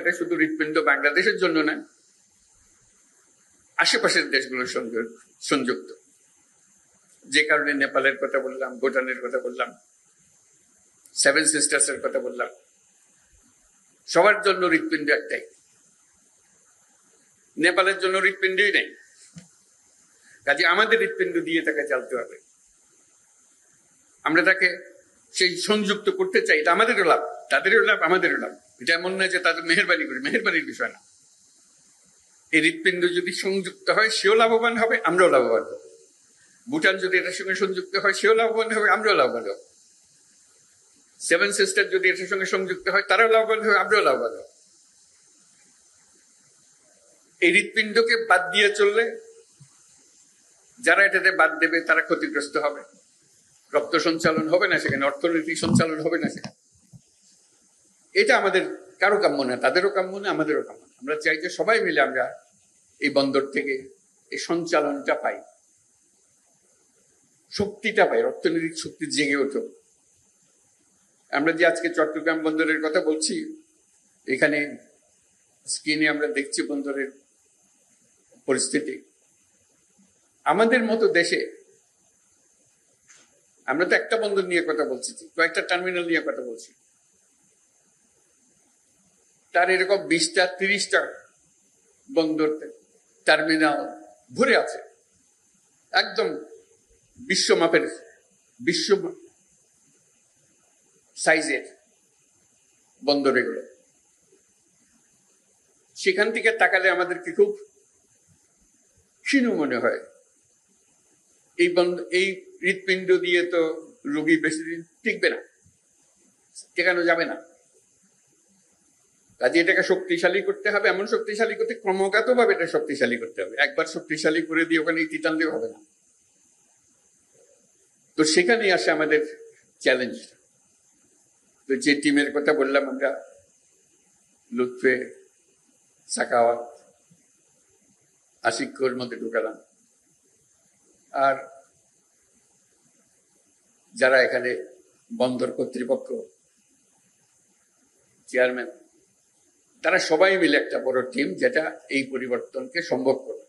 এটা শুধু হৃৎপিণ্ড বাংলাদেশের জন্য না, আশেপাশের দেশগুলোর সঙ্গে সংযুক্ত। যে কারণে নেপালের কথা বললাম, ভুটানের কথা বললাম, সেভেন সিস্টার্স এর কথা বললাম, সবার জন্য হৃৎপিণ্ড একটাই। নেপালের জন্য হৃৎপিণ্ডই নেই, কাজে আমাদের হৃৎপিণ্ড দিয়ে তাকে চালতে হবে। আমরা তাকে সেই সংযুক্ত করতে চাই, এটা আমাদেরও লাভ, তাদেরও লাভ, আমাদেরও লাভ। এটা এমন নয় যে তাদের মেহেরবানি করি, মেহেরবানির বিষয় না। এই হৃৎপিণ্ড যদি সংযুক্ত হয় সেও লাভবান হবে, আমরাও লাভবান হব। ভুটান যদি এটার সঙ্গে সংযুক্ত হয় সেও লাভবান হবে, আমরাও লাভবান হব। সেভেন সিস্টার যদি এটার সঙ্গে সংযুক্ত হয় তারাও লাভবান হবে, আমরাও লাভবান হব। এই হৃৎপিণ্ডকে বাদ দিয়ে চললে যারা এটাতে বাদ দেবে তারা ক্ষতিগ্রস্ত হবে। রক্ত সঞ্চালন হবে না সেখানে, অর্থনৈতিক সঞ্চালন হবে না সেখানে। এটা আমাদের কারো কাম্য না, তাদেরও কাম্য না, আমাদেরও কাম্য না। আমরা চাই যে সবাই মিলে আমরা এই বন্দর থেকে এই সঞ্চালনটা পাই, শক্তিটা পাই, অর্থনৈতিক শক্তি জেগে ওঠে। আমরা যে আজকে চট্টগ্রাম বন্দরের কথা বলছি, এখানে স্ক্রিনে আমরা দেখছি বন্দরের পরিস্থিতি। আমাদের মতো দেশে আমরা তো একটা বন্দর নিয়ে কথা বলছি, কয়েকটা টার্মিনাল নিয়ে কথা বলছি, তার এরকম 20টা 30টা বন্দর টার্মিনাল ভরে আছে, একদম বিশ্বমাপের, বিশ্ব সাইজের বন্দর এগুলো। সেখান থেকে তাকালে আমাদেরকে খুব ক্ষীণ মনে হয়। এই হৃৎপিণ্ড দিয়ে তো রোগী বেশি দিন টিকবে না, টেকানো যাবে না। কাজে এটাকে শক্তিশালী করতে হবে, এমন শক্তিশালী করতে ক্রমাগত ভাবে এটা শক্তিশালী করতে হবে। একবার শক্তিশালী করে দিয়ে ওখানে ইতি টানলেও হবে না। তো সেখানেই আসে আমাদের চ্যালেঞ্জ। তো যে টিমের কথা বললাম আমরা, লুৎফে, সাখাওয়াত, আশিকর মধ্যে ঢুকালাম, আর যারা এখানে বন্দর কর্তৃপক্ষ, চেয়ারম্যান, তারা সবাই মিলে একটা বড় টিম যেটা এই পরিবর্তনকে সম্ভব করবে।